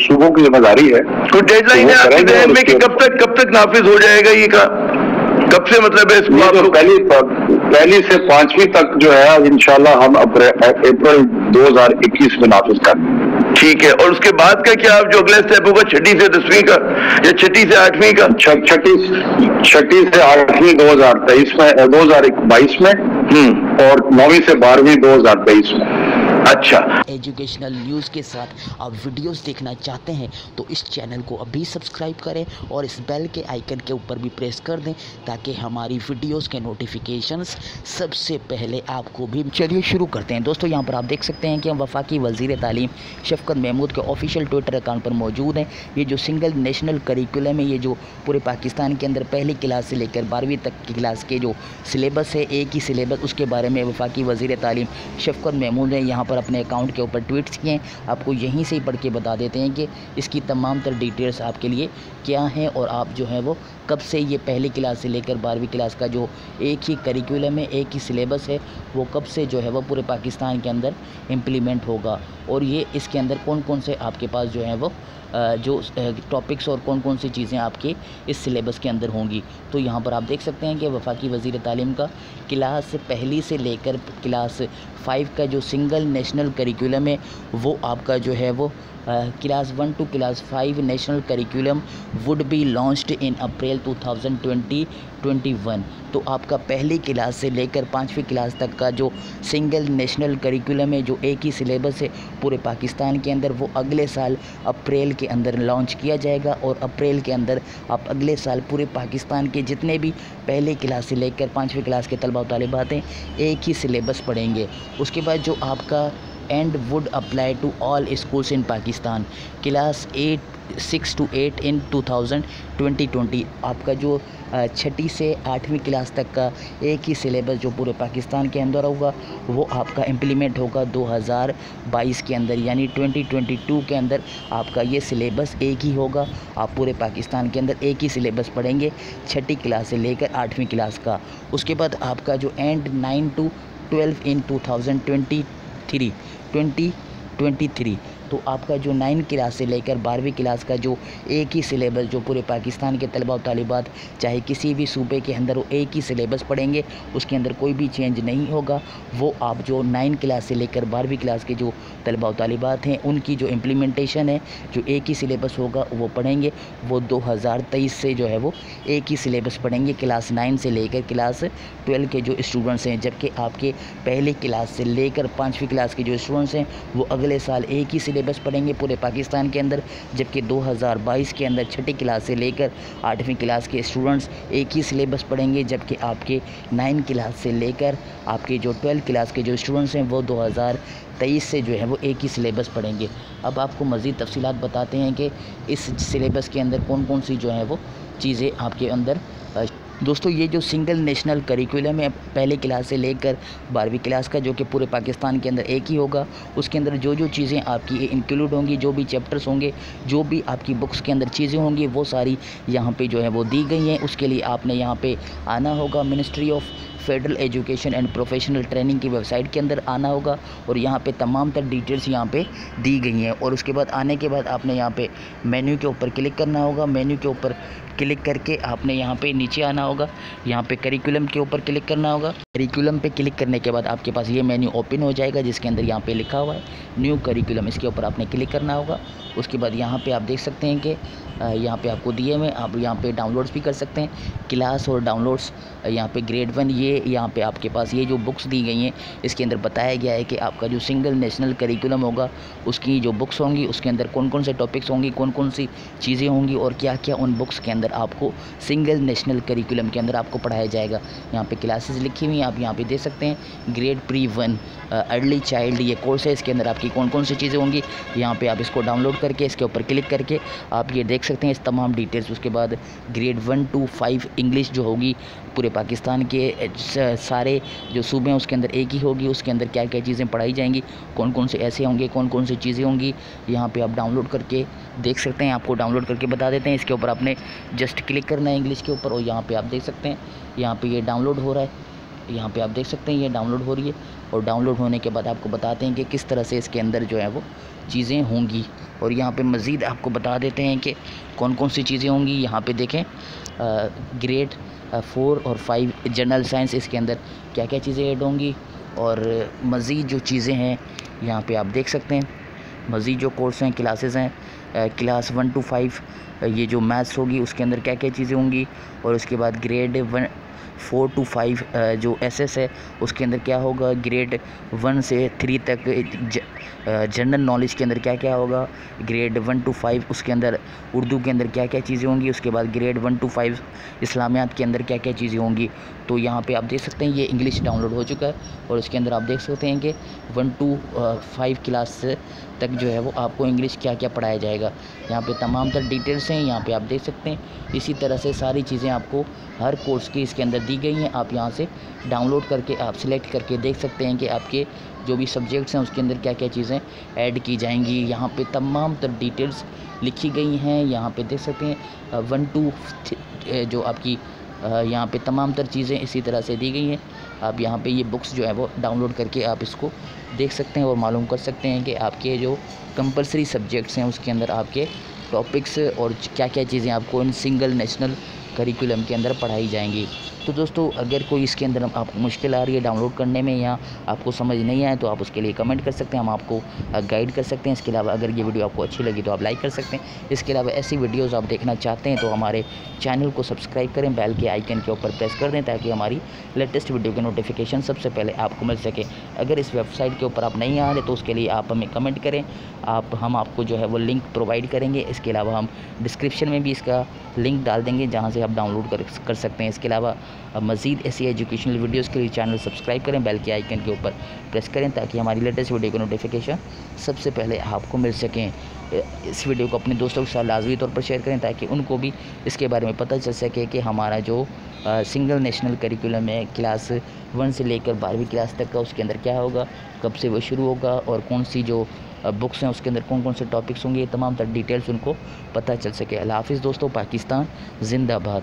सूबों की जिम्मेदारी है। कोई डेडलाइन है आपके ध्यान में कि कब तक नाफिज हो जाएगा ये का? कब से मतलब है इसको? तो पहली से 5वीं तक जो है इंशाल्लाह हम अप्रैल 2021 में नाफिज करेंगे। ठीक है। और उसके बाद का क्या जो अगला स्टेप होगा, 6ठी से 10वीं का या 6ठी से 8वीं का? 6ठी से 8वीं 2023 में, 2022 में, और 9वीं से 12वीं 2023 में। अच्छा। एजुकेशनल न्यूज़ के साथ आप वीडियोस देखना चाहते हैं तो इस चैनल को अभी सब्सक्राइब करें और इस बेल के आइकन के ऊपर भी प्रेस कर दें ताकि हमारी वीडियोस के नोटिफिकेशंस सबसे पहले आपको भी। चलिए शुरू करते हैं दोस्तों। यहाँ पर आप देख सकते हैं कि हम वफाकी वज़ीर तालीम शफ़क़त महमूद के ऑफिशियल ट्विटर अकाउंट पर मौजूद हैं। ये जो सिंगल नेशनल करिकुलम है, ये जो पूरे पाकिस्तान के अंदर पहली क्लास से लेकर 12वीं तक की क्लास के जो सिलेबस है, एक ही सिलेबस, उसके बारे में वफाकी वज़ीर तालीम शफ़क़त महमूद ने यहाँ पर अपने अकाउंट के ऊपर ट्वीट्स किए हैं। आपको यहीं से ही पढ़ के बता देते हैं कि इसकी तमाम तर डिटेल्स आपके लिए क्या हैं और आप जो है वो कब से ये पहली क्लास से लेकर 12वीं क्लास का जो एक ही करिकुलम है, एक ही सिलेबस है, वो कब से जो है वो पूरे पाकिस्तान के अंदर इम्प्लीमेंट होगा और ये इसके अंदर कौन कौन से आपके पास जो है वो जो टॉपिक्स और कौन कौन सी चीज़ें आपके इस सिलेबस के अंदर होंगी। तो यहाँ पर आप देख सकते हैं कि वफाकी वज़ीर तालीम का क्लास पहली से लेकर क्लास 5 का जो सिंगल नेशनल करिकुलम है वो आपका जो है वो class 1 to class 5 national curriculum would be launched in April 2021। तो आपका पहली क्लास से लेकर 5वीं क्लास तक का जो सिंगल नेशनल करिकुलम है, जो एक ही सिलेबस है पूरे पाकिस्तान के अंदर, वो अगले साल अप्रैल के अंदर लॉन्च किया जाएगा और अप्रैल के अंदर आप अगले साल पूरे पाकिस्तान के जितने भी पहली क्लास से लेकर 5वीं क्लास के तलबा तालिबात हैं एक ही सिलेबस पढ़ेंगे। उसके बाद जो आपका and would apply to all schools in Pakistan class 6 to 8 in 2020। आपका जो 6ठी से 8वीं क्लास तक का एक ही सिलेबस जो पूरे पाकिस्तान के अंदर होगा वो आपका इम्प्लीमेंट होगा 2022 के अंदर, यानी 2022 के अंदर आपका ये सिलेबस एक ही होगा। आप पूरे पाकिस्तान के अंदर एक ही सिलेबस पढ़ेंगे 6ठी क्लास से लेकर 8वीं क्लास का। उसके बाद आपका जो एंड 9 to 12 इन 2023 तो आपका जो 9 क्लास से लेकर 12वीं क्लास का जो एक ही सिलेबस जो पूरे पाकिस्तान के तलबा और तालिबात चाहे किसी भी सूबे के अंदर वो एक ही सिलेबस पढ़ेंगे, उसके अंदर कोई भी चेंज नहीं होगा। वो आप जो 9 क्लास से लेकर 12वीं क्लास के जो तलबा और तालिबात हैं उनकी जो इम्प्लीमेंटेशन है, जो एक ही सिलेबस होगा वो पढ़ेंगे। वो 2023 से जो है वो एक ही सिलेबस पढ़ेंगे क्लास 9 से लेकर क्लास 12 के जो स्टूडेंट्स हैं, जबकि आपके पहली क्लास से लेकर 5वीं क्लास के जो स्टूडेंट्स हैं वो अगले साल एक ही सिलेबस पढ़ेंगे पूरे पाकिस्तान के अंदर, जबकि 2022 के अंदर 6ठी क्लास से लेकर 8वीं क्लास के स्टूडेंट्स एक ही सिलेबस पढ़ेंगे, जबकि आपके 9 क्लास से लेकर आपके जो 12 क्लास के जो स्टूडेंट्स हैं वो 2023 से जो है वो एक ही सिलेबस पढ़ेंगे। अब आपको मज़ीद तफसीलात बताते हैं कि इस सिलेबस के अंदर कौन कौन सी जो है वो चीज़ें आपके अंदर। दोस्तों ये जो सिंगल नेशनल करिकुलम है पहली क्लास से लेकर 12वीं क्लास का, जो कि पूरे पाकिस्तान के अंदर एक ही होगा, उसके अंदर जो जो चीज़ें आपकी इंक्लूड होंगी, जो भी चैप्टर्स होंगे, जो भी आपकी बुक्स के अंदर चीज़ें होंगी, वो सारी यहाँ पे जो है वो दी गई हैं। उसके लिए आपने यहाँ पे आना होगा, ministry of federal education and professional training की वेबसाइट के अंदर आना होगा और यहाँ पे तमाम तर डिटेल्स यहाँ पे दी गई हैं। और उसके बाद आने के बाद आपने यहाँ पे मेन्यू के ऊपर क्लिक करना होगा। मेन्यू के ऊपर क्लिक करके आपने यहाँ पे नीचे आना होगा, यहाँ पे करिकुलम के ऊपर क्लिक करना होगा। करिकुलम पे क्लिक करने के बाद आपके पास ये मेन्यू ओपन हो जाएगा जिसके अंदर यहाँ पे लिखा हुआ है न्यू करिकुलम, इसके ऊपर आपने क्लिक करना होगा। उसके बाद यहाँ पे आप देख सकते हैं कि यहाँ पे आपको दिए हुए, आप यहाँ पे डाउनलोड्स भी कर सकते हैं, क्लास और डाउनलोड्स। यहाँ पे ग्रेड 1 ये यहाँ पे आपके पास ये जो बुक्स दी गई हैं इसके अंदर बताया गया है कि आपका जो सिंगल नेशनल करिकुलम होगा उसकी जो बुक्स होंगी उसके अंदर कौन कौन से टॉपिक्स होंगी, कौन कौन सी चीज़ें होंगी और क्या क्या उन बुक्स के अंदर आपको सिंगल नेशनल करिकुलम के अंदर आपको पढ़ाया जाएगा। यहाँ पे क्लासेस लिखी हुई हैं, आप यहाँ पे देख सकते हैं। ग्रेड प्री 1 अर्ली चाइल्ड ये कोर्स है, इसके अंदर आपकी कौन कौन सी चीज़ें होंगी। यहाँ पे आप इसको डाउनलोड करके इसके ऊपर क्लिक करके आप ये देख सकते हैं इस तमाम डिटेल्स। उसके बाद ग्रेड 1 to 5 इंग्लिश जो होगी पूरे पाकिस्तान के सारे जो सूबे हैं उसके अंदर एक ही होगी, उसके अंदर क्या क्या चीज़ें पढ़ाई जाएंगी, कौन कौन से ऐसे होंगे, कौन कौन सी चीज़ें होंगी, यहाँ पे आप डाउनलोड करके देख सकते हैं। आपको डाउनलोड करके बता देते हैं, इसके ऊपर आपने जस्ट क्लिक करना है इंग्लिश के ऊपर और यहाँ पे आप देख सकते हैं यहाँ पे ये डाउनलोड हो रहा है। यहाँ पे आप देख सकते हैं ये डाउनलोड हो रही है और डाउनलोड होने के बाद आपको बताते हैं कि किस तरह से इसके अंदर जो है वो चीज़ें होंगी। और यहाँ पे मज़ीद आपको बता देते हैं कि कौन कौन सी चीज़ें होंगी। यहाँ पे देखें ग्रेड 4 और 5 जनरल साइंस, इसके अंदर क्या क्या चीज़ें ऐड होंगी और मज़ीद जो चीज़ें हैं यहाँ पे आप देख सकते हैं। मज़ीद जो कोर्स हैं, क्लासेस हैं, क्लास 1 to 5 ये जो मैथ्स होगी उसके अंदर क्या क्या चीज़ें होंगी। और उसके बाद ग्रेड 4 to 5 जो एसएस है उसके अंदर क्या होगा। ग्रेड 1 से 3 तक जनरल नॉलेज के अंदर क्या क्या होगा। ग्रेड 1 to 5 उसके अंदर उर्दू के अंदर क्या क्या चीज़ें होंगी। उसके बाद ग्रेड 1 to 5 इस्लामियात के अंदर क्या क्या चीज़ें होंगी। तो यहाँ पे आप देख सकते हैं ये इंग्लिश डाउनलोड हो चुका है और इसके अंदर आप देख सकते हैं कि 1 to 5 क्लास तक जो है वो आपको इंग्लिश क्या क्या पढ़ाया जाएगा। यहाँ पे तमाम तर डिटेल्स हैं, यहाँ पे आप देख सकते हैं। इसी तरह से सारी चीज़ें आपको हर कोर्स की इसके अंदर दी गई हैं। आप यहाँ से डाउनलोड करके आप सिलेक्ट करके देख सकते हैं कि आपके जो भी सब्जेक्ट्स हैं उसके अंदर क्या क्या चीज़ें ऐड की जाएंगी। यहाँ पे तमाम तर डिटेल्स लिखी गई हैं। यहाँ पे देख सकते हैं 1 to जो आपकी यहाँ पे तमाम तर चीज़ें इसी तरह से दी गई हैं। आप यहाँ पे ये बुक्स जो है वो डाउनलोड करके आप इसको देख सकते हैं और मालूम कर सकते हैं कि आपके जो कंपलसरी सब्जेक्ट्स हैं उसके अंदर आपके टॉपिक्स और क्या क्या चीज़ें आपको इन सिंगल नेशनल करिकुलम के अंदर पढ़ाई जाएंगी। तो दोस्तों अगर कोई इसके अंदर आपको मुश्किल आ रही है डाउनलोड करने में या आपको समझ नहीं आए तो आप उसके लिए कमेंट कर सकते हैं, हम आपको गाइड कर सकते हैं। इसके अलावा अगर ये वीडियो आपको अच्छी लगी तो आप लाइक कर सकते हैं। इसके अलावा ऐसी वीडियोज़ आप देखना चाहते हैं तो हमारे चैनल को सब्सक्राइब करें, बेल के आइकन के ऊपर प्रेस कर दें ताकि हमारी लेटेस्ट वीडियो के नोटिफिकेशन सबसे पहले आपको मिल सके। अगर इस वेबसाइट के ऊपर आप नहीं आ रहे तो उसके लिए आप हमें कमेंट करें, हम आपको जो है वो लिंक प्रोवाइड करेंगे। इसके अलावा हम डिस्क्रिप्शन में भी इसका लिंक डाल देंगे जहाँ से आप डाउनलोड कर सकते हैं। इसके अलावा मज़ीद ऐसी एजुकेशनल वीडियोज़ के लिए चैनल सब्सक्राइब करें, बेल के आइकन के ऊपर प्रेस करें ताकि हमारी लेटेस्ट वीडियो का नोटिफिकेशन सबसे पहले आपको मिल सकें। इस वीडियो को अपने दोस्तों के साथ लाजमी तौर पर शेयर करें ताकि उनको भी इसके बारे में पता चल सके कि हमारा जो सिंगल नेशनल करिकुलम है क्लास 1 से लेकर 12वीं क्लास तक का उसके अंदर क्या होगा, कब से वो शुरू होगा और कौन सी जो बुक्स हैं उसके अंदर कौन कौन से टॉपिक्स होंगे, ये तमाम तर डिटेल्स उनको पता चल सके। अल्लाह हाफ़िज़ दोस्तों, पाकिस्तान जिंदाबाद।